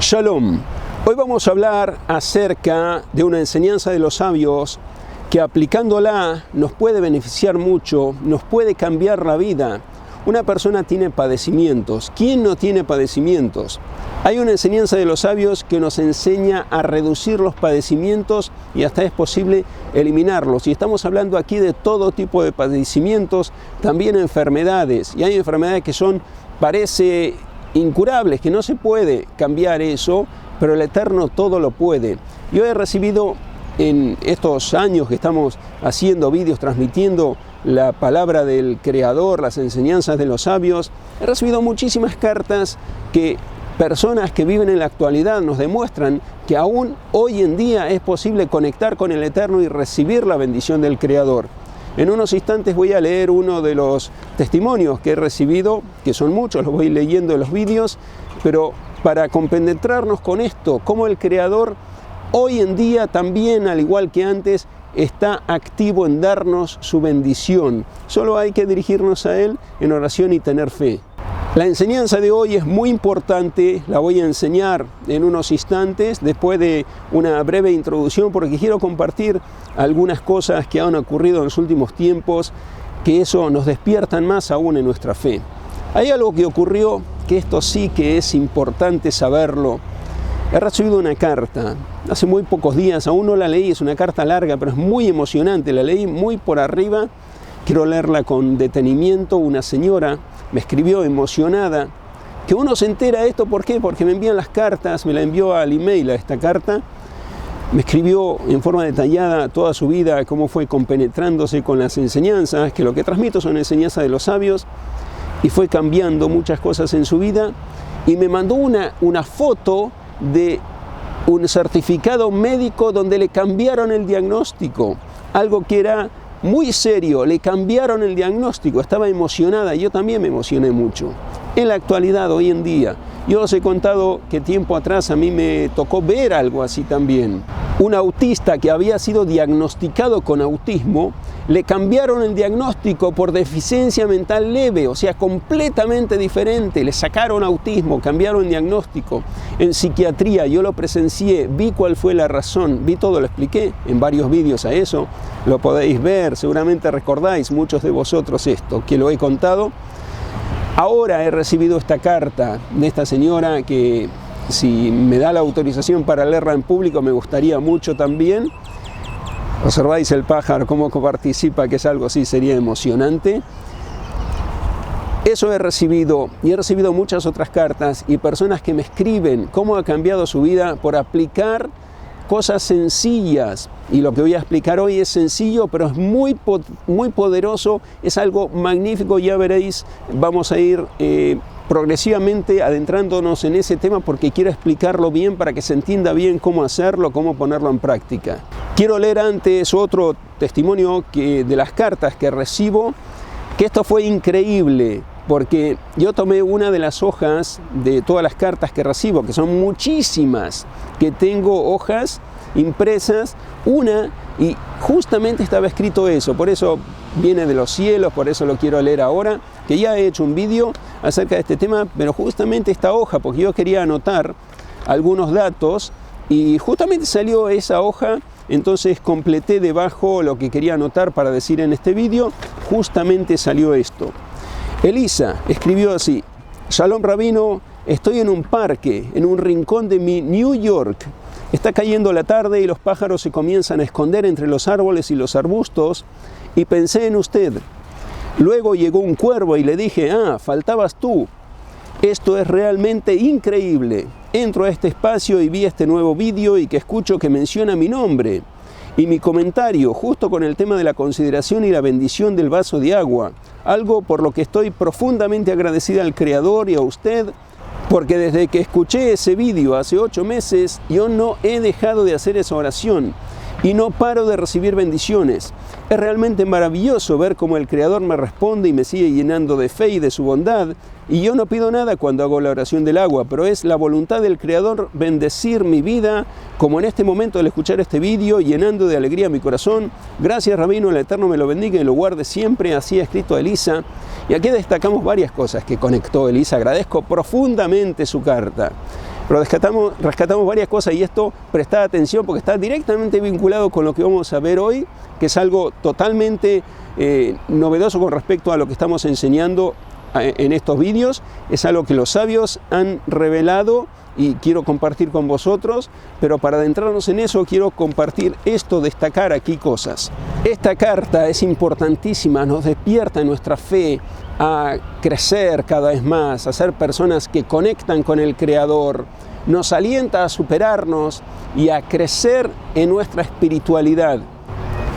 Shalom. Hoy vamos a hablar acerca de una enseñanza de los sabios que aplicándola nos puede beneficiar mucho, nos puede cambiar la vida. Una persona tiene padecimientos. ¿Quién no tiene padecimientos? Hay una enseñanza de los sabios que nos enseña a reducir los padecimientos y hasta es posible eliminarlos. Y estamos hablando aquí de todo tipo de padecimientos, también enfermedades. Y hay enfermedades que parece incurables, que no se puede cambiar eso, pero el Eterno todo lo puede. Yo he recibido en estos años que estamos haciendo vídeos, transmitiendo la palabra del Creador, las enseñanzas de los sabios, he recibido muchísimas cartas que personas que viven en la actualidad nos demuestran que aún hoy en día es posible conectar con el Eterno y recibir la bendición del Creador. En unos instantes voy a leer uno de los testimonios que he recibido, que son muchos, los voy leyendo en los vídeos, pero para compenetrarnos con esto, cómo el Creador hoy en día también, al igual que antes, está activo en darnos su bendición. Solo hay que dirigirnos a Él en oración y tener fe. La enseñanza de hoy es muy importante, la voy a enseñar en unos instantes, después de una breve introducción, porque quiero compartir algunas cosas que han ocurrido en los últimos tiempos, que eso nos despiertan más aún en nuestra fe. Hay algo que ocurrió, que esto sí que es importante saberlo. He recibido una carta, hace muy pocos días, aún no la leí, es una carta larga, pero es muy emocionante, la leí muy por arriba, quiero leerla con detenimiento. Una señora me escribió emocionada, que uno se entera de esto, ¿por qué? Porque me envían las cartas, me la envió al email a esta carta, me escribió en forma detallada toda su vida, cómo fue compenetrándose con las enseñanzas, que lo que transmito son enseñanzas de los sabios, y fue cambiando muchas cosas en su vida, y me mandó una foto de un certificado médico donde le cambiaron el diagnóstico, algo que era muy serio, le cambiaron el diagnóstico, estaba emocionada, yo también me emocioné mucho. En la actualidad, hoy en día, yo os he contado que tiempo atrás a mí me tocó ver algo así también. Un autista que había sido diagnosticado con autismo, le cambiaron el diagnóstico por deficiencia mental leve, o sea, completamente diferente. Le sacaron autismo, cambiaron el diagnóstico. En psiquiatría yo lo presencié, vi cuál fue la razón, vi todo, lo expliqué en varios vídeos a eso. Lo podéis ver, seguramente recordáis muchos de vosotros esto, que lo he contado. Ahora he recibido esta carta de esta señora que, si me da la autorización para leerla en público, me gustaría mucho también. Observáis el pájaro, cómo participa, que es algo así, sería emocionante. Eso he recibido, y he recibido muchas otras cartas y personas que me escriben cómo ha cambiado su vida por aplicar cosas sencillas. Y lo que voy a explicar hoy es sencillo, pero es muy poderoso, es algo magnífico. Ya veréis, vamos a ir progresivamente adentrándonos en ese tema, porque quiero explicarlo bien para que se entienda bien cómo hacerlo, cómo ponerlo en práctica. Quiero leer antes otro testimonio de las cartas que recibo, que esto fue increíble, porque yo tomé una de las hojas de todas las cartas que recibo, que son muchísimas, que tengo hojas impresas, una, y justamente estaba escrito eso, por eso viene de los cielos, por eso lo quiero leer ahora, que ya he hecho un vídeo acerca de este tema, pero justamente esta hoja, porque yo quería anotar algunos datos, y justamente salió esa hoja, entonces completé debajo lo que quería anotar para decir en este vídeo, justamente salió esto. Elisa escribió así: Shalom Rabino, estoy en un parque, en un rincón de mi New York. Está cayendo la tarde y los pájaros se comienzan a esconder entre los árboles y los arbustos, y pensé en usted. Luego llegó un cuervo y le dije: faltabas tú. Esto es realmente increíble. Entro a este espacio y vi este nuevo vídeo y que escucho que menciona mi nombre y mi comentario justo con el tema de la consideración y la bendición del vaso de agua, algo por lo que estoy profundamente agradecida al Creador y a usted, porque desde que escuché ese vídeo hace 8 meses yo no he dejado de hacer esa oración y no paro de recibir bendiciones. Es realmente maravilloso ver cómo el Creador me responde y me sigue llenando de fe y de su bondad, y yo no pido nada cuando hago la oración del agua, pero es la voluntad del Creador bendecir mi vida, como en este momento al escuchar este vídeo, llenando de alegría mi corazón. Gracias, Rabino, el Eterno me lo bendiga y lo guarde siempre. Así ha escrito Elisa. Y aquí destacamos varias cosas que conectó Elisa. Agradezco profundamente su carta. Pero rescatamos varias cosas y esto, prestad atención porque está directamente vinculado con lo que vamos a ver hoy, que es algo totalmente novedoso con respecto a lo que estamos enseñando en estos vídeos. Es algo que los sabios han revelado y quiero compartir con vosotros, pero para adentrarnos en eso quiero compartir esto, destacar aquí cosas. Esta carta es importantísima, nos despierta en nuestra fe a crecer cada vez más, a ser personas que conectan con el Creador, nos alienta a superarnos y a crecer en nuestra espiritualidad.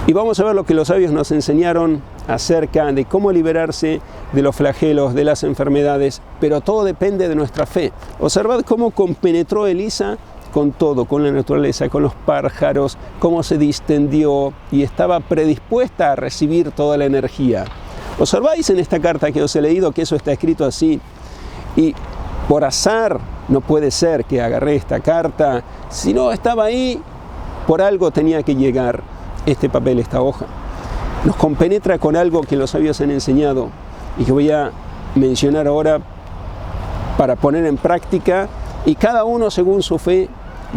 Y vamos a ver lo que los sabios nos enseñaron acerca de cómo liberarse de los flagelos, de las enfermedades, pero todo depende de nuestra fe. Observad cómo compenetró Elisa con todo, con la naturaleza, con los pájaros, cómo se distendió y estaba predispuesta a recibir toda la energía. Observáis en esta carta que os he leído que eso está escrito así, y por azar no puede ser que agarré esta carta, si no estaba ahí, por algo tenía que llegar este papel, esta hoja. Nos compenetra con algo que los sabios han enseñado y que voy a mencionar ahora para poner en práctica, y cada uno según su fe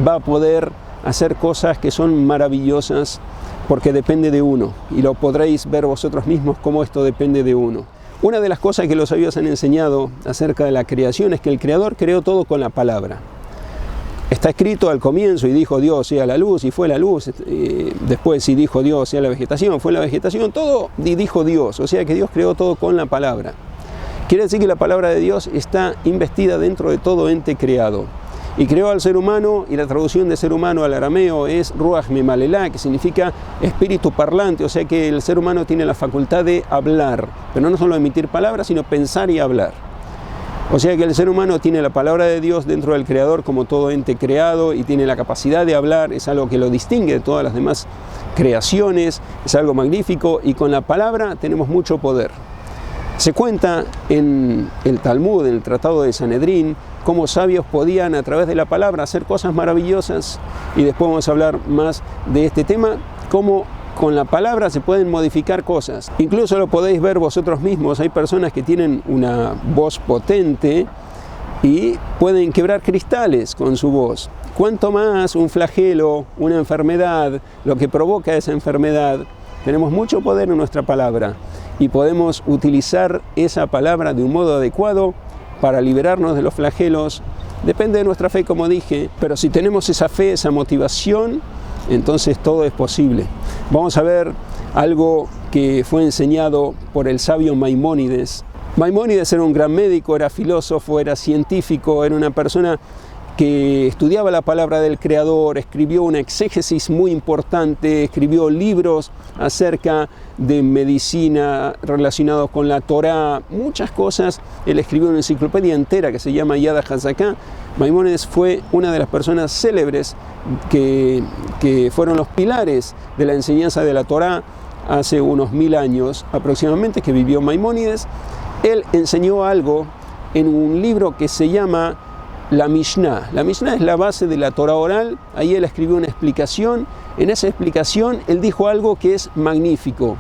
va a poder hacer cosas que son maravillosas porque depende de uno, y lo podréis ver vosotros mismos cómo esto depende de uno. Una de las cosas que los sabios han enseñado acerca de la creación es que el Creador creó todo con la palabra. Está escrito al comienzo y dijo Dios sea la luz, y fue la luz. Después y dijo Dios sea la vegetación, fue la vegetación, todo y dijo Dios. O sea que Dios creó todo con la palabra. Quiere decir que la palabra de Dios está investida dentro de todo ente creado. Y creó al ser humano, y la traducción de ser humano al arameo es Ruach Memalelá, que significa espíritu parlante. O sea que el ser humano tiene la facultad de hablar, pero no solo emitir palabras, sino pensar y hablar. O sea que el ser humano tiene la palabra de Dios dentro del Creador como todo ente creado, y tiene la capacidad de hablar. Es algo que lo distingue de todas las demás creaciones, es algo magnífico, y con la palabra tenemos mucho poder. Se cuenta en el Talmud, en el Tratado de Sanedrín, cómo sabios podían a través de la palabra hacer cosas maravillosas, y después vamos a hablar más de este tema, cómo con la palabra se pueden modificar cosas. Incluso lo podéis ver vosotros mismos, hay personas que tienen una voz potente y pueden quebrar cristales con su voz. Cuanto más un flagelo, una enfermedad, lo que provoca esa enfermedad, tenemos mucho poder en nuestra palabra y podemos utilizar esa palabra de un modo adecuado para liberarnos de los flagelos. Depende de nuestra fe, como dije, pero si tenemos esa fe, esa motivación, entonces todo es posible. Vamos a ver algo que fue enseñado por el sabio Maimónides. Maimónides era un gran médico, era filósofo, era científico, era una persona que estudiaba la palabra del Creador, escribió una exégesis muy importante, escribió libros acerca de medicina relacionados con la Torá, muchas cosas. Él escribió una enciclopedia entera que se llama Yad HaZaká. Maimónides fue una de las personas célebres que fueron los pilares de la enseñanza de la Torá hace unos 1000 años aproximadamente que vivió Maimónides. Él enseñó algo en un libro que se llama la Mishnah. La Mishnah es la base de la Torah oral. Ahí él escribió una explicación. En esa explicación él dijo algo que es magnífico.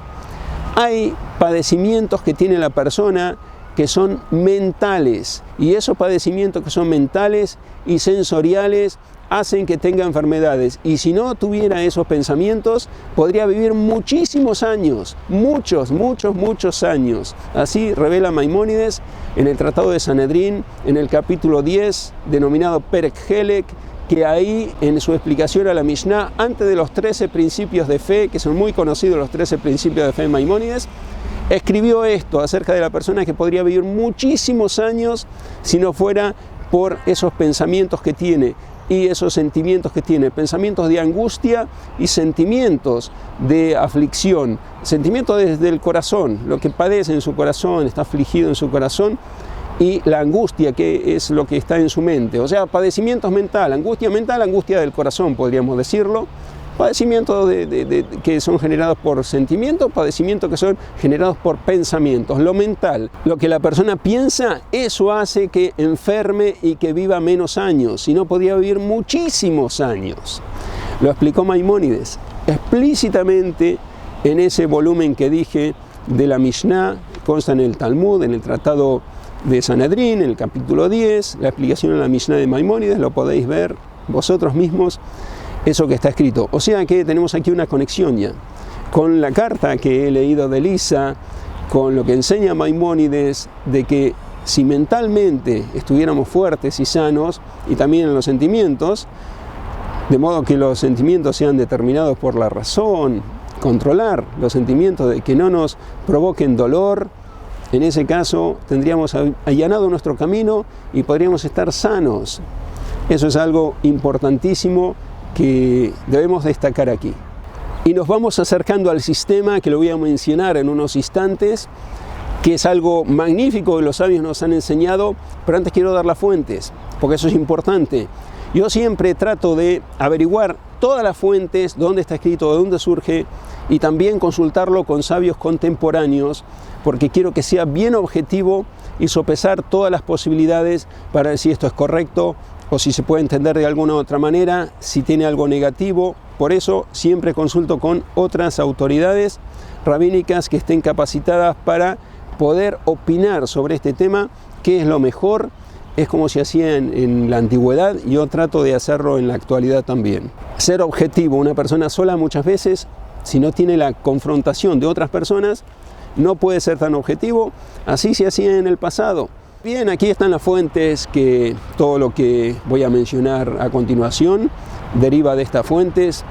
Hay padecimientos que tiene la persona que son mentales, y esos padecimientos que son mentales y sensoriales hacen que tenga enfermedades, y si no tuviera esos pensamientos podría vivir muchísimos años, muchos años. Así revela Maimónides en el Tratado de Sanedrín, en el capítulo 10, denominado Perek Helek, que ahí en su explicación a la Mishnah, antes de los 13 principios de fe, que son muy conocidos los 13 principios de fe de Maimónides, escribió esto acerca de la persona que podría vivir muchísimos años si no fuera por esos pensamientos que tiene y esos sentimientos que tiene, pensamientos de angustia y sentimientos de aflicción, sentimientos desde el corazón, lo que padece en su corazón, está afligido en su corazón, y la angustia, que es lo que está en su mente. O sea, padecimientos mental, angustia del corazón, podríamos decirlo. Padecimientos que son generados por sentimientos, padecimientos que son generados por pensamientos. Lo mental, lo que la persona piensa, eso hace que enferme y que viva menos años, si no podría vivir muchísimos años. Lo explicó Maimónides explícitamente en ese volumen que dije de la Mishnah, consta en el Talmud, en el Tratado de Sanedrín, en el capítulo 10, la explicación en la Mishnah de Maimónides, lo podéis ver vosotros mismos, eso que está escrito. O sea que tenemos aquí una conexión ya con la carta que he leído de Elisa, con lo que enseña Maimónides, de que si mentalmente estuviéramos fuertes y sanos, y también en los sentimientos, de modo que los sentimientos sean determinados por la razón, controlar los sentimientos de que no nos provoquen dolor, en ese caso tendríamos allanado nuestro camino y podríamos estar sanos. Eso es algo importantísimo que debemos destacar aquí. Y nos vamos acercando al sistema que lo voy a mencionar en unos instantes, que es algo magnífico que los sabios nos han enseñado, pero antes quiero dar las fuentes, porque eso es importante. Yo siempre trato de averiguar todas las fuentes, dónde está escrito, de dónde surge, y también consultarlo con sabios contemporáneos, porque quiero que sea bien objetivo y sopesar todas las posibilidades para ver si esto es correcto o si se puede entender de alguna otra manera, si tiene algo negativo. Por eso siempre consulto con otras autoridades rabínicas que estén capacitadas para poder opinar sobre este tema, qué es lo mejor. Es como se hacía en la antigüedad, y yo trato de hacerlo en la actualidad también. Ser objetivo, una persona sola muchas veces, si no tiene la confrontación de otras personas, no puede ser tan objetivo. Así se hacía en el pasado. Bien, aquí están las fuentes, que todo lo que voy a mencionar a continuación deriva de estas fuentes.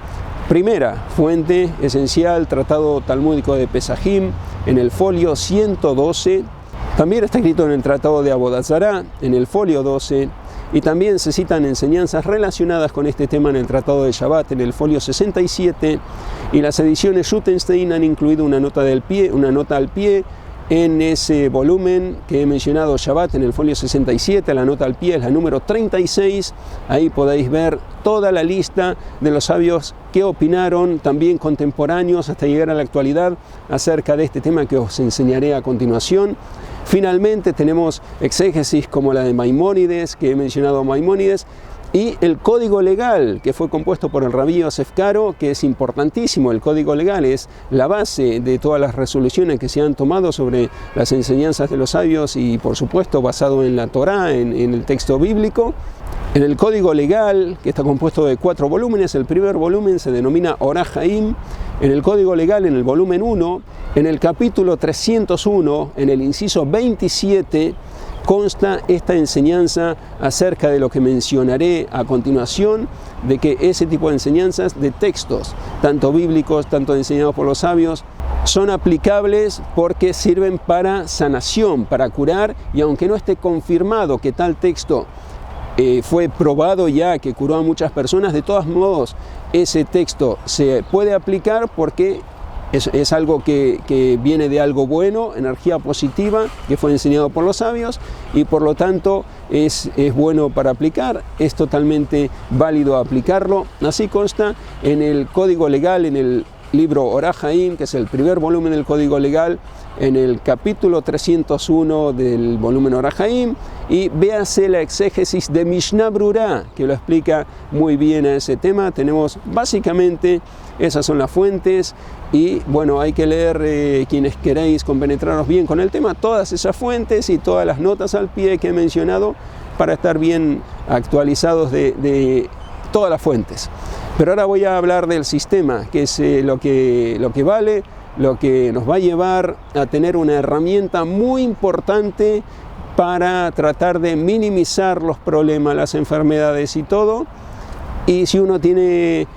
Primera fuente esencial, Tratado Talmúdico de Pesajim, en el folio 112. También está escrito en el Tratado de Avodat Zará, en el folio 12, y también se citan enseñanzas relacionadas con este tema en el Tratado de Shabbat, en el folio 67, y las ediciones Schuttenstein han incluido una nota al pie en ese volumen que he mencionado, Shabbat, en el folio 67, la nota al pie es la número 36, ahí podéis ver toda la lista de los sabios que opinaron, también contemporáneos hasta llegar a la actualidad, acerca de este tema que os enseñaré a continuación. Finalmente tenemos exégesis como la de Maimónides, que he mencionado a Maimónides, y el código legal que fue compuesto por el rabí Yosef Karo, que es importantísimo. El código legal es la base de todas las resoluciones que se han tomado sobre las enseñanzas de los sabios, y por supuesto basado en la Torá, en el texto bíblico. En el código legal, que está compuesto de 4 volúmenes, el primer volumen se denomina Orach Haim. En el código legal, en el volumen 1, en el capítulo 301, en el inciso 27, consta esta enseñanza acerca de lo que mencionaré a continuación, de que ese tipo de enseñanzas de textos, tanto bíblicos, tanto enseñados por los sabios, son aplicables porque sirven para sanación, para curar, y aunque no esté confirmado que tal texto fue probado ya que curó a muchas personas, de todos modos ese texto se puede aplicar porque es algo que viene de algo bueno, energía positiva, que fue enseñado por los sabios, y por lo tanto es bueno para aplicar, es totalmente válido aplicarlo. Así consta en el código legal, en el libro Orach Haim, que es el primer volumen del código legal, en el capítulo 301 del volumen Orach Haim, y véase la exégesis de Mishnah Brura, que lo explica muy bien a ese tema. Tenemos básicamente, esas son las fuentes, y bueno, hay que leer, quienes queréis compenetraros bien con el tema, todas esas fuentes y todas las notas al pie que he mencionado, para estar bien actualizados de todas las fuentes. Pero ahora voy a hablar del sistema, que es lo que vale, lo que nos va a llevar a tener una herramienta muy importante para tratar de minimizar los problemas, las enfermedades y todo. Y si uno tiene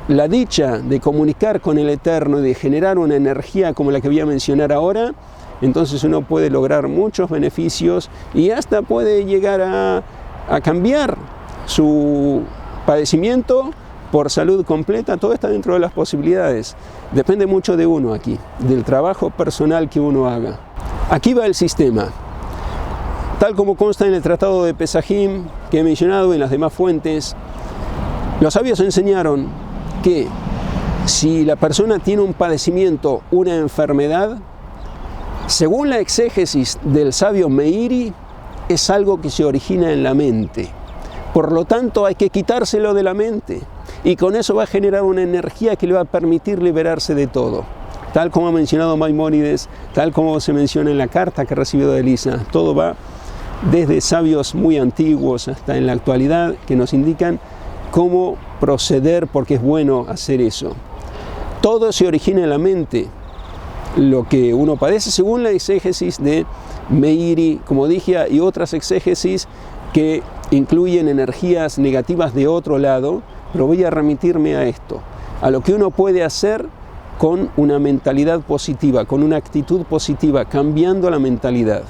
la dicha de comunicar con el Eterno y de generar una energía como la que voy a mencionar ahora, entonces uno puede lograr muchos beneficios y hasta puede llegar a cambiar su padecimiento por salud completa. Todo está dentro de las posibilidades. Depende mucho de uno aquí, del trabajo personal que uno haga. Aquí va el sistema. Tal como consta en el Tratado de Pesajim, que he mencionado en las demás fuentes, los sabios enseñaron que si la persona tiene un padecimiento, una enfermedad, según la exégesis del sabio Meiri, es algo que se origina en la mente. Por lo tanto, hay que quitárselo de la mente, y con eso va a generar una energía que le va a permitir liberarse de todo. Tal como ha mencionado Maimónides, tal como se menciona en la carta que recibió de Elisa, todo va desde sabios muy antiguos hasta en la actualidad, que nos indican cómo proceder porque es bueno hacer eso. Todo se origina en la mente, lo que uno padece según la exégesis de Meiri, como dije, y otras exégesis que incluyen energías negativas de otro lado, pero voy a remitirme a esto, a lo que uno puede hacer con una mentalidad positiva, con una actitud positiva, cambiando la mentalidad.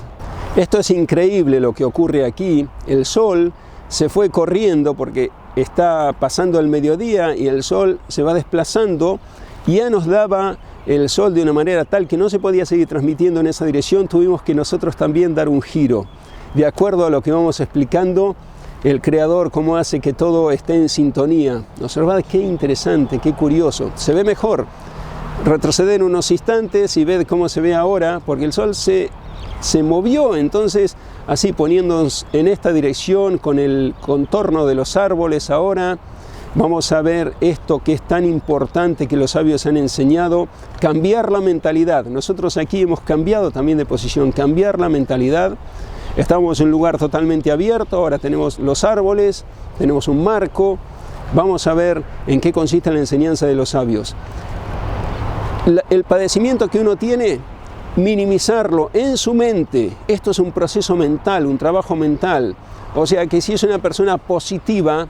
Esto es increíble lo que ocurre aquí. El sol se fue corriendo porque está pasando el mediodía y el sol se va desplazando, y ya nos daba el sol de una manera tal que no se podía seguir transmitiendo en esa dirección. Tuvimos que nosotros también dar un giro, de acuerdo a lo que vamos explicando, el Creador cómo hace que todo esté en sintonía. Observad qué interesante, qué curioso. Se ve mejor. Retroceder unos instantes y ved cómo se ve ahora, porque el sol se movió, entonces así poniéndonos en esta dirección con el contorno de los árboles. Ahora vamos a ver esto que es tan importante, que los sabios han enseñado: cambiar la mentalidad. Nosotros aquí hemos cambiado también de posición, cambiar la mentalidad. Estamos en un lugar totalmente abierto, ahora tenemos los árboles, tenemos un marco. Vamos a ver en qué consiste la enseñanza de los sabios. El padecimiento que uno tiene, minimizarlo en su mente. Esto es un proceso mental, un trabajo mental. O sea que si es una persona positiva,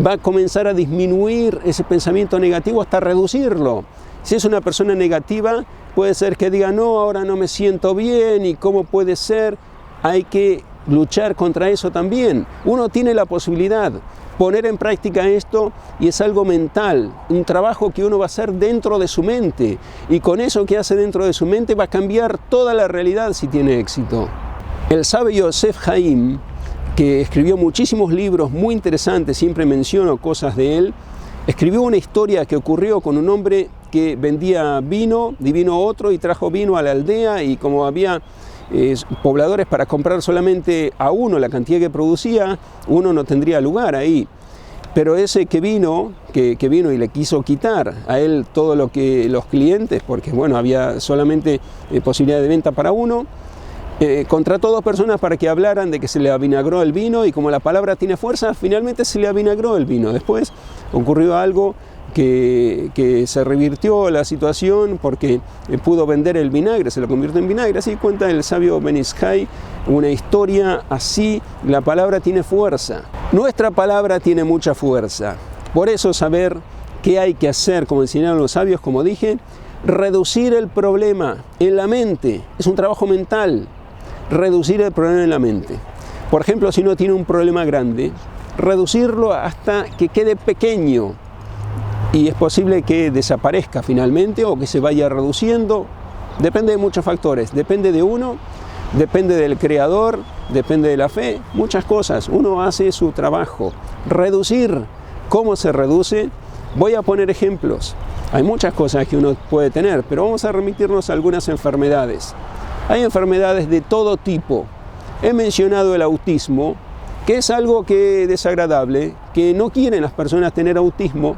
va a comenzar a disminuir ese pensamiento negativo hasta reducirlo. Si es una persona negativa, puede ser que diga: no, ahora no me siento bien, y cómo puede ser. Hay que luchar contra eso también. Uno tiene la posibilidad de poner en práctica esto, y es algo mental, un trabajo que uno va a hacer dentro de su mente, y con eso que hace dentro de su mente va a cambiar toda la realidad si tiene éxito. El sabio Yosef Haim, que escribió muchísimos libros muy interesantes, siempre menciono cosas de él, escribió una historia que ocurrió con un hombre que vendía vino, y vino otro y trajo vino a la aldea, y como había pobladores para comprar solamente a uno la cantidad que producía, uno no tendría lugar ahí. Pero ese que vino y le quiso quitar a él todo lo que los clientes, porque bueno, había solamente posibilidad de venta para uno, contrató dos personas para que hablaran de que se le avinagró el vino, y como la palabra tiene fuerza, finalmente se le avinagró el vino. Después ocurrió algo que se revirtió la situación, porque pudo vender el vinagre, se lo convirtió en vinagre. Así cuenta el sabio Ben Ish-Chai, una historia así. La palabra tiene fuerza, nuestra palabra tiene mucha fuerza. Por eso saber qué hay que hacer, como enseñaron los sabios, como dije, reducir el problema en la mente, es un trabajo mental, reducir el problema en la mente. Por ejemplo, si uno tiene un problema grande, reducirlo hasta que quede pequeño, y es posible que desaparezca finalmente o que se vaya reduciendo. Depende de muchos factores, depende de uno, depende del Creador, depende de la fe, muchas cosas. Uno hace su trabajo. Reducir, ¿cómo se reduce? Voy a poner ejemplos. Hay muchas cosas que uno puede tener, pero vamos a remitirnos a algunas enfermedades. Hay enfermedades de todo tipo. He mencionado el autismo, que es algo que es desagradable, que no quieren las personas tener autismo.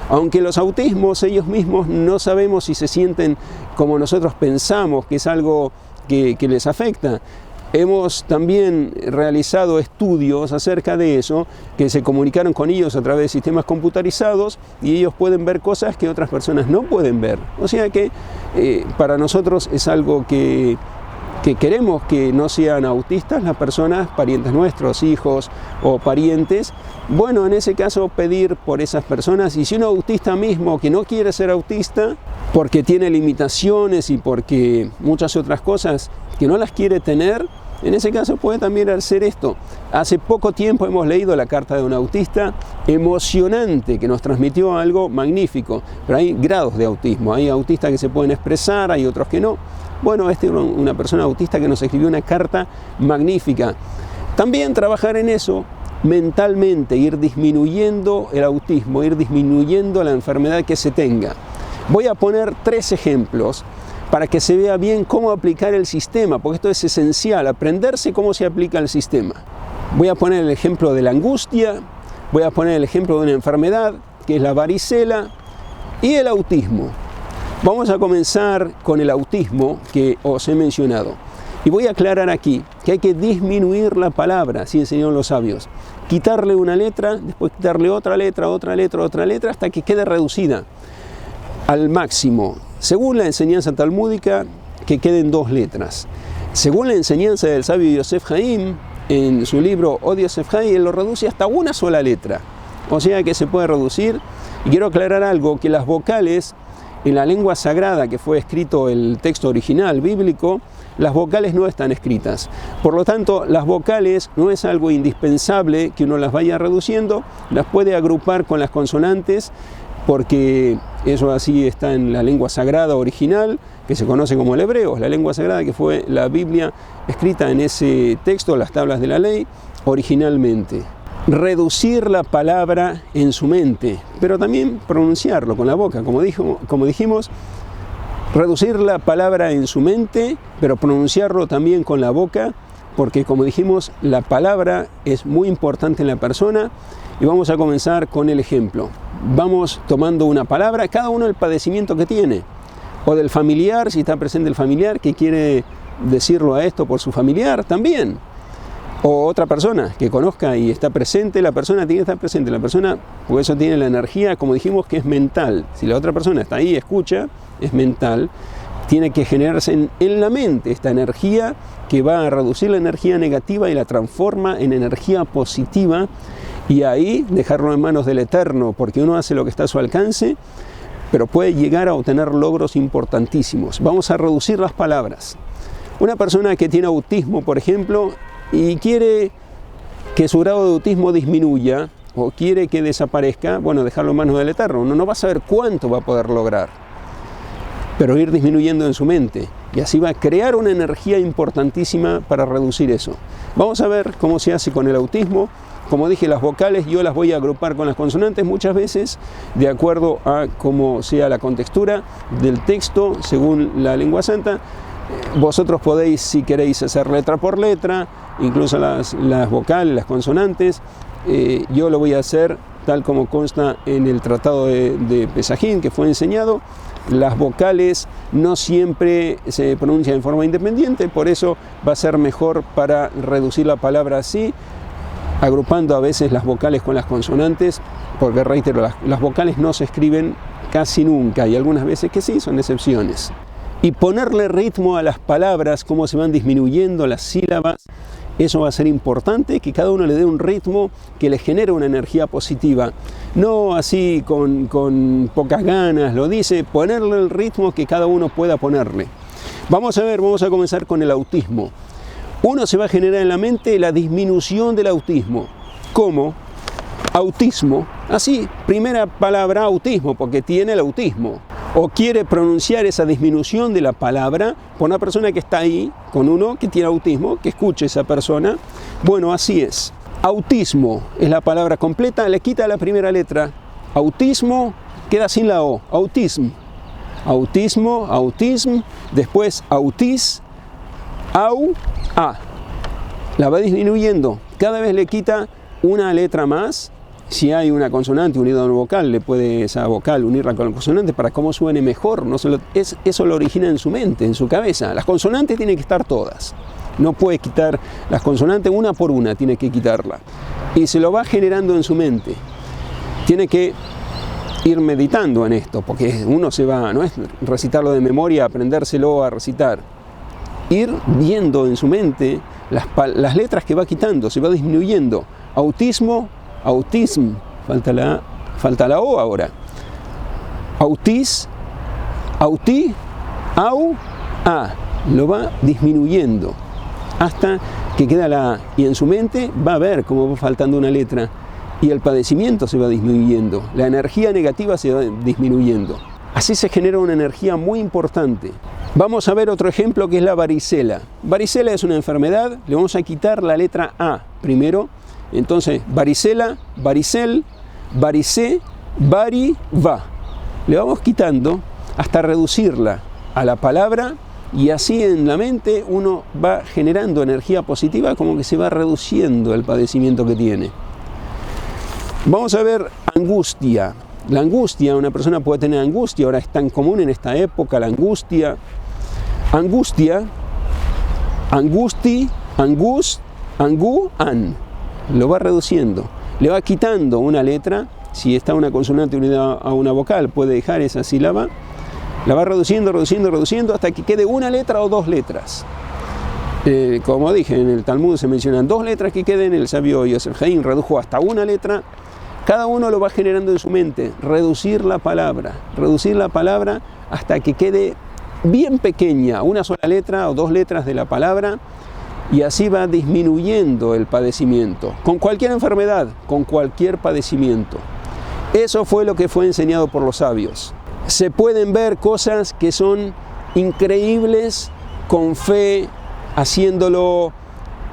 Aunque los autismos ellos mismos no sabemos si se sienten como nosotros pensamos, que es algo que les afecta. Hemos también realizado estudios acerca de eso, que se comunicaron con ellos a través de sistemas computarizados, y ellos pueden ver cosas que otras personas no pueden ver. O sea que para nosotros es algo que queremos que no sean autistas las personas, parientes nuestros, hijos o parientes. Bueno, en ese caso pedir por esas personas. Y si un autista mismo que no quiere ser autista porque tiene limitaciones y porque muchas otras cosas que no las quiere tener, en ese caso puede también hacer esto. Hace poco tiempo hemos leído la carta de un autista emocionante que nos transmitió algo magnífico. Pero hay grados de autismo, hay autistas que se pueden expresar, hay otros que no. Bueno, una persona autista que nos escribió una carta magnífica. También trabajar en eso mentalmente, ir disminuyendo el autismo, ir disminuyendo la enfermedad que se tenga. Voy a poner 3 ejemplos para que se vea bien cómo aplicar el sistema, porque esto es esencial, aprenderse cómo se aplica el sistema. Voy a poner el ejemplo de la angustia, voy a poner el ejemplo de una enfermedad, que es la varicela, y el autismo. Vamos a comenzar con el autismo que os he mencionado. Y voy a aclarar aquí que hay que disminuir la palabra, así enseñaron los sabios. Quitarle una letra, después quitarle otra letra, hasta que quede reducida al máximo. Según la enseñanza talmúdica, que queden 2 letras. Según la enseñanza del sabio Yosef Haim, en su libro Od Yosef Haim, él lo reduce hasta una sola letra. O sea que se puede reducir. Y quiero aclarar algo, que las vocales en la lengua sagrada que fue escrito el texto original bíblico, las vocales no están escritas. Por lo tanto, las vocales no es algo indispensable que uno las vaya reduciendo, las puede agrupar con las consonantes, porque eso así está en la lengua sagrada original, que se conoce como el hebreo, la lengua sagrada que fue la Biblia escrita en ese texto, las tablas de la ley, originalmente. Reducir la palabra en su mente, pero también pronunciarlo con la boca, como dijimos, reducir la palabra en su mente, pero pronunciarlo también con la boca, porque como dijimos, la palabra es muy importante en la persona. Y vamos a comenzar con el ejemplo. Vamos tomando una palabra, cada uno el padecimiento que tiene, o del familiar, si está presente el familiar, que quiere decirlo a esto por su familiar también, o otra persona que conozca y está presente, la persona tiene que estar presente, la persona, porque eso tiene la energía, como dijimos, que es mental. Si la otra persona está ahí, escucha, es mental, tiene que generarse en la mente esta energía que va a reducir la energía negativa y la transforma en energía positiva, y ahí dejarlo en manos del Eterno, porque uno hace lo que está a su alcance, pero puede llegar a obtener logros importantísimos. Vamos a reducir las palabras. Una persona que tiene autismo, por ejemplo, y quiere que su grado de autismo disminuya, o quiere que desaparezca, bueno, dejarlo en manos del Eterno. Uno no va a saber cuánto va a poder lograr, pero ir disminuyendo en su mente, y así va a crear una energía importantísima para reducir eso. Vamos a ver cómo se hace con el autismo. Como dije, las vocales yo las voy a agrupar con las consonantes muchas veces, de acuerdo a cómo sea la contextura del texto, según la lengua santa. Vosotros podéis, si queréis, hacer letra por letra, incluso las vocales, las consonantes. Yo lo voy a hacer tal como consta en el tratado de Pesajín, que fue enseñado. Las vocales no siempre se pronuncian en forma independiente, por eso va a ser mejor para reducir la palabra así, agrupando a veces las vocales con las consonantes, porque reitero, las vocales no se escriben casi nunca, y algunas veces que sí, son excepciones. Y ponerle ritmo a las palabras, cómo se van disminuyendo las sílabas, eso va a ser importante, que cada uno le dé un ritmo que le genere una energía positiva. No así con pocas ganas, lo dice, ponerle el ritmo que cada uno pueda ponerle. Vamos a comenzar con el autismo. Uno se va a generar en la mente la disminución del autismo. ¿Cómo? Autismo. Así, primera palabra, autismo, porque tiene el autismo. O quiere pronunciar esa disminución de la palabra por una persona que está ahí, con uno que tiene autismo, que escuche esa persona. Bueno, así es. Autismo es la palabra completa, le quita la primera letra. Autismo queda sin la O. Autismo. Autismo, autism, después autis, au, a. La va disminuyendo. Cada vez le quita una letra más. Si hay una consonante unida a una vocal, le puede esa vocal unirla con la consonante para cómo suene mejor. Eso lo origina en su mente, en su cabeza. Las consonantes tienen que estar todas. No puede quitar las consonantes una por una, tiene que quitarla. Y se lo va generando en su mente. Tiene que ir meditando en esto, porque uno se va, no es recitarlo de memoria, aprendérselo a recitar. Ir viendo en su mente las letras que va quitando, se va disminuyendo. Autismo, autism, falta la O ahora. Autis, autí, au, a. Lo va disminuyendo hasta que queda la A. Y en su mente va a ver cómo va faltando una letra. Y el padecimiento se va disminuyendo. La energía negativa se va disminuyendo. Así se genera una energía muy importante. Vamos a ver otro ejemplo, que es la varicela. Varicela es una enfermedad. Le vamos a quitar la letra A primero. Entonces, varicela, varicel, varicé, vari, va. Le vamos quitando hasta reducirla a la palabra, y así en la mente uno va generando energía positiva, como que se va reduciendo el padecimiento que tiene. Vamos a ver angustia. La angustia, una persona puede tener angustia, ahora es tan común en esta época la angustia. Angustia Angusti, angus, angú, an. Lo va reduciendo. Le va quitando una letra. Si está una consonante unida a una vocal, puede dejar esa sílaba. La va reduciendo, reduciendo, reduciendo hasta que quede una letra o dos letras. Como dije, en el Talmud se mencionan dos letras que queden. El sabio Yosef Haim redujo hasta una letra. Cada uno lo va generando en su mente. Reducir la palabra hasta que quede bien pequeña, una sola letra o dos letras de la palabra. Y así va disminuyendo el padecimiento. Con cualquier enfermedad, con cualquier padecimiento. Eso fue lo que fue enseñado por los sabios. Se pueden ver cosas que son increíbles con fe, haciéndolo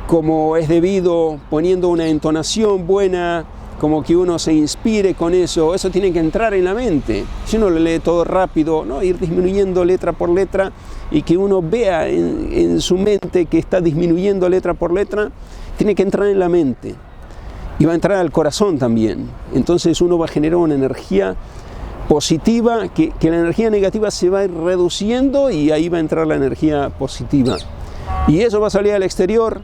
como es debido, poniendo una entonación buena, como que uno se inspire con eso. Eso tiene que entrar en la mente. Si uno lo lee todo rápido, ¿no? Ir disminuyendo letra por letra y que uno vea en su mente que está disminuyendo letra por letra, tiene que entrar en la mente. Y va a entrar al corazón también. Entonces uno va a generar una energía positiva, que la energía negativa se va a ir reduciendo y ahí va a entrar la energía positiva. Y eso va a salir al exterior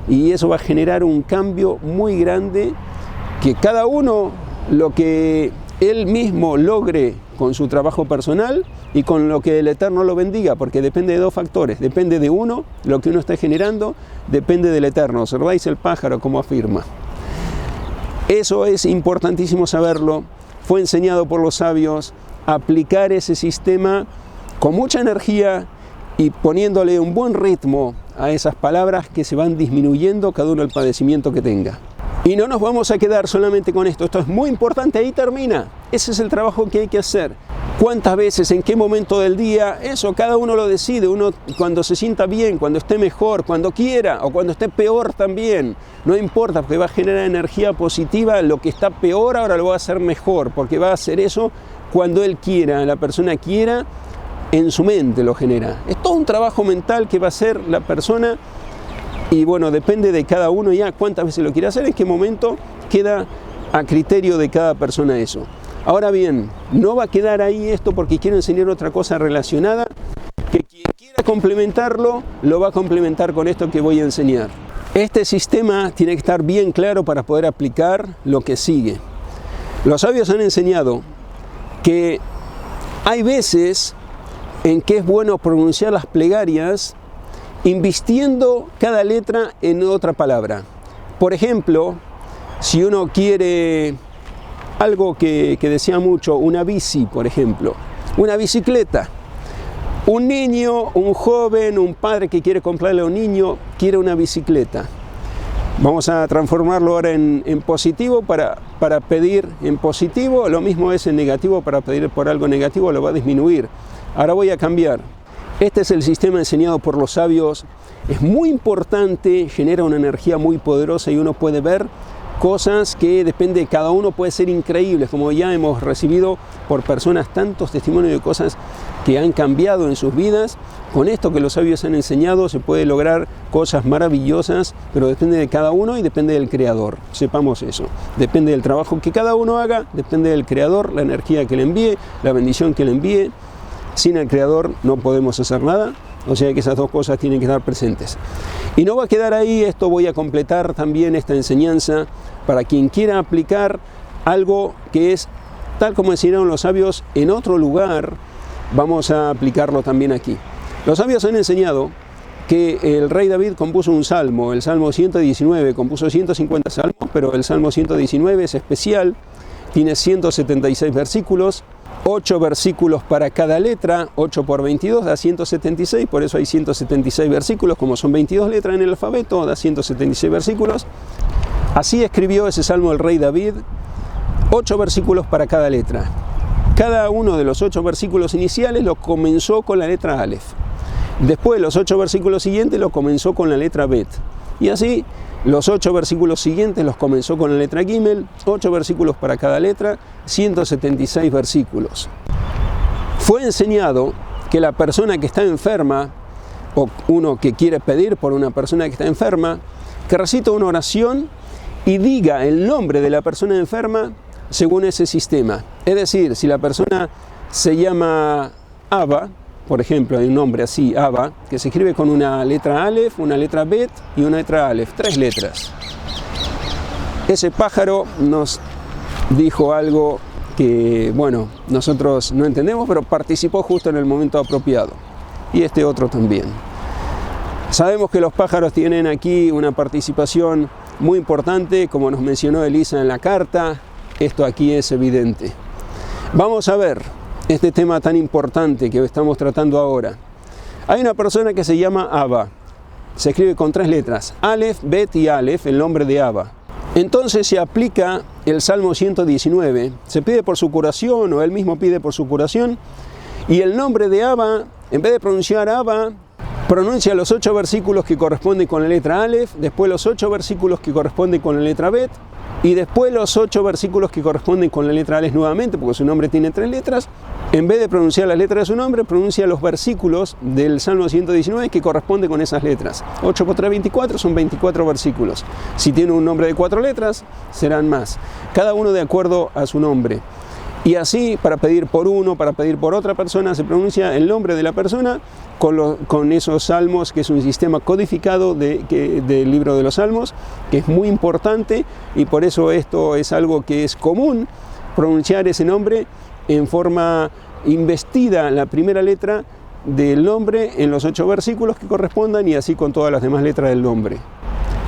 y eso va a generar un cambio muy grande, que cada uno lo que él mismo logre con su trabajo personal y con lo que el Eterno lo bendiga, porque depende de dos factores. Depende de uno, lo que uno está generando, depende del Eterno. Observáis el pájaro como afirma. Eso es importantísimo saberlo. Fue enseñado por los sabios a aplicar ese sistema con mucha energía y poniéndole un buen ritmo a esas palabras que se van disminuyendo cada uno el padecimiento que tenga. Y no nos vamos a quedar solamente con esto. Esto es muy importante, ahí termina. Ese es el trabajo que hay que hacer. ¿Cuántas veces, en qué momento del día? Eso cada uno lo decide. Uno cuando se sienta bien, cuando esté mejor, cuando quiera o cuando esté peor también. No importa, porque va a generar energía positiva. Lo que está peor ahora lo va a hacer mejor, porque va a hacer eso cuando él quiera, la persona quiera, en su mente lo genera. Es todo un trabajo mental que va a hacer la persona. Y bueno, depende de cada uno ya cuántas veces lo quiere hacer, en qué momento, queda a criterio de cada persona eso. Ahora bien, no va a quedar ahí esto porque quiero enseñar otra cosa relacionada, que quien quiera complementarlo, lo va a complementar con esto que voy a enseñar. Este sistema tiene que estar bien claro para poder aplicar lo que sigue. Los sabios han enseñado que hay veces en que es bueno pronunciar las plegarias invistiendo cada letra en otra palabra. Por ejemplo, si uno quiere algo que desea mucho, una bici, por ejemplo, una bicicleta. Un niño, un joven, un padre que quiere comprarle a un niño, quiere una bicicleta. Vamos a transformarlo ahora en positivo para pedir en positivo. Lo mismo es en negativo, para pedir por algo negativo lo va a disminuir. Ahora voy a cambiar. Este es el sistema enseñado por los sabios. Es muy importante, genera una energía muy poderosa y uno puede ver cosas que depende de cada uno, puede ser increíbles, como ya hemos recibido por personas tantos testimonios de cosas que han cambiado en sus vidas. Con esto que los sabios han enseñado se puede lograr cosas maravillosas, pero depende de cada uno y depende del Creador. Sepamos eso. Depende del trabajo que cada uno haga, depende del Creador, la energía que le envíe, la bendición que le envíe. Sin el Creador no podemos hacer nada, o sea que esas dos cosas tienen que estar presentes. Y no va a quedar ahí, esto voy a completar también esta enseñanza para quien quiera aplicar algo que es tal como enseñaron los sabios en otro lugar, vamos a aplicarlo también aquí. Los sabios han enseñado que el rey David compuso un salmo, el Salmo 119, compuso 150 salmos, pero el Salmo 119 es especial, tiene 176 versículos, 8 versículos para cada letra, 8 por 22 da 176, por eso hay 176 versículos, como son 22 letras en el alfabeto, da 176 versículos. Así escribió ese salmo el rey David, 8 versículos para cada letra. Cada uno de los 8 versículos iniciales lo comenzó con la letra Aleph. Después los 8 versículos siguientes lo comenzó con la letra Bet. Y así los 8 versículos siguientes los comenzó con la letra Gimel, 8 versículos para cada letra, 176 versículos. Fue enseñado que la persona que está enferma, o uno que quiere pedir por una persona que está enferma, que recita una oración y diga el nombre de la persona enferma según ese sistema. Es decir, si la persona se llama Abba, por ejemplo, hay un nombre así, Abba, que se escribe con una letra Aleph, una letra Bet y una letra Aleph, 3 letras. Ese pájaro nos dijo algo que, bueno, nosotros no entendemos, pero participó justo en el momento apropiado. Y este otro también. Sabemos que los pájaros tienen aquí una participación muy importante, como nos mencionó Elisa en la carta. Esto aquí es evidente. Vamos a ver este tema tan importante que estamos tratando ahora. Hay una persona que se llama Abba. Se escribe con 3 letras, Aleph, Bet y Aleph, el nombre de Abba. Entonces se aplica el Salmo 119, se pide por su curación o él mismo pide por su curación, y el nombre de Abba, en vez de pronunciar Abba, pronuncia los 8 versículos que corresponden con la letra Aleph, después los 8 versículos que corresponden con la letra Bet, y después los 8 versículos que corresponden con la letra Aleph nuevamente, porque su nombre tiene 3 letras. En vez de pronunciar las letras de su nombre, pronuncia los versículos del Salmo 119 que corresponden con esas letras. 8 por 3, 24, son 24 versículos. Si tiene un nombre de 4 letras, serán más. Cada uno de acuerdo a su nombre. Y así, para pedir por uno, para pedir por otra persona, se pronuncia el nombre de la persona con esos salmos, que es un sistema codificado del libro de los salmos, que es muy importante, y por eso esto es algo que es común, pronunciar ese nombre en forma investida, la primera letra del nombre en los 8 versículos que correspondan, y así con todas las demás letras del nombre.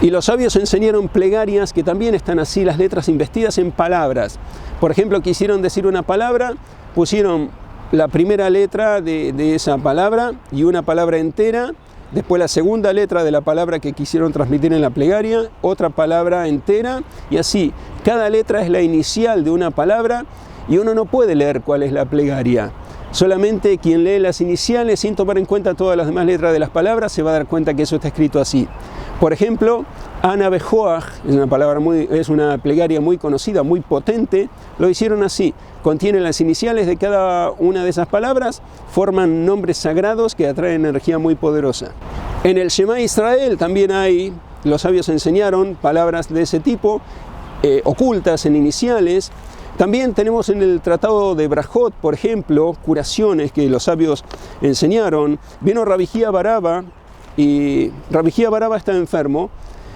Y los sabios enseñaron plegarias que también están así, las letras investidas en palabras. Por ejemplo, quisieron decir una palabra, pusieron la primera letra de esa palabra y una palabra entera, después la segunda letra de la palabra que quisieron transmitir en la plegaria, otra palabra entera, y así, cada letra es la inicial de una palabra, y uno no puede leer cuál es la plegaria. Solamente quien lee las iniciales sin tomar en cuenta todas las demás letras de las palabras se va a dar cuenta que eso está escrito así. Por ejemplo, Ana Bejoach es una plegaria muy conocida, muy potente. Lo hicieron así. Contiene las iniciales de cada una de esas palabras, forman nombres sagrados que atraen energía muy poderosa. En el Shema Israel también los sabios enseñaron palabras de ese tipo, ocultas en iniciales. También tenemos en el tratado de Brajot, por ejemplo, curaciones que los sabios enseñaron. Vino Rabbi Jía bar Abba, y Rabbi Jía bar Abba está enfermo.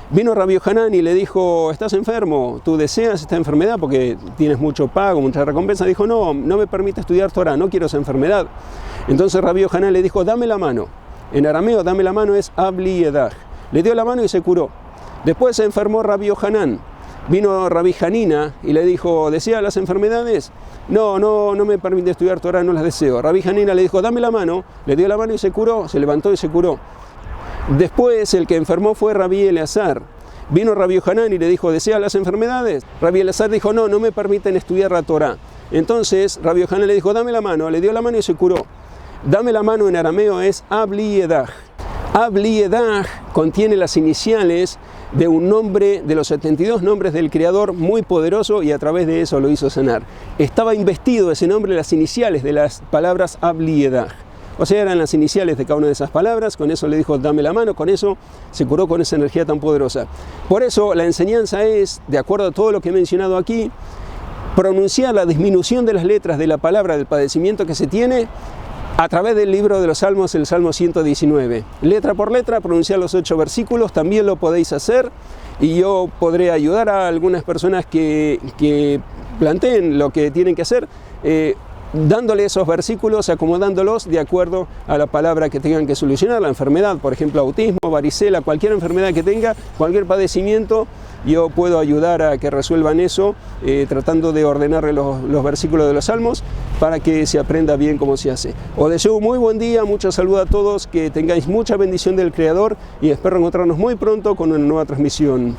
Vino Rabbi Yohanan y le dijo, ¿estás enfermo? ¿Tú deseas esta enfermedad porque tienes mucho pago, mucha recompensa? Dijo, no me permite estudiar Torah, no quiero esa enfermedad. Entonces Rabbi Yohanan le dijo, dame la mano. En arameo, dame la mano es Abli Yedach. Le dio la mano y se curó. Después se enfermó Rabbi Yohanan. Vino Rabbi Hanina y le dijo, ¿desea las enfermedades? No me permite estudiar Torah, no las deseo. Rabbi Hanina le dijo, dame la mano. Le dio la mano y se curó, se levantó y se curó. Después el que enfermó fue Rabbi Eleazar. Vino Rabbi Yohanan y le dijo, ¿desea las enfermedades? Rabbi Eleazar dijo, no me permiten estudiar la Torah. Entonces Rabbi Yohanan le dijo, dame la mano. Le dio la mano y se curó. Dame la mano en arameo es Abli Yedach. Abli Yedach contiene las iniciales de un nombre de los 72 nombres del Creador muy poderoso, y a través de eso lo hizo sanar. Estaba investido ese nombre, las iniciales de las palabras Abli Yedach. O sea, eran las iniciales de cada una de esas palabras. Con eso le dijo, dame la mano. Con eso se curó con esa energía tan poderosa. Por eso la enseñanza es, de acuerdo a todo lo que he mencionado aquí, pronunciar la disminución de las letras de la palabra del padecimiento que se tiene a través del libro de los Salmos, el Salmo 119. Letra por letra, pronunciar los 8 versículos, también lo podéis hacer, y yo podré ayudar a algunas personas que planteen lo que tienen que hacer, dándole esos versículos, acomodándolos de acuerdo a la palabra que tengan que solucionar, la enfermedad, por ejemplo, autismo, varicela, cualquier enfermedad que tenga, cualquier padecimiento, yo puedo ayudar a que resuelvan eso, tratando de ordenar los versículos de los Salmos para que se aprenda bien cómo se hace. Os deseo un muy buen día, mucho saludo a todos, que tengáis mucha bendición del Creador, y espero encontrarnos muy pronto con una nueva transmisión.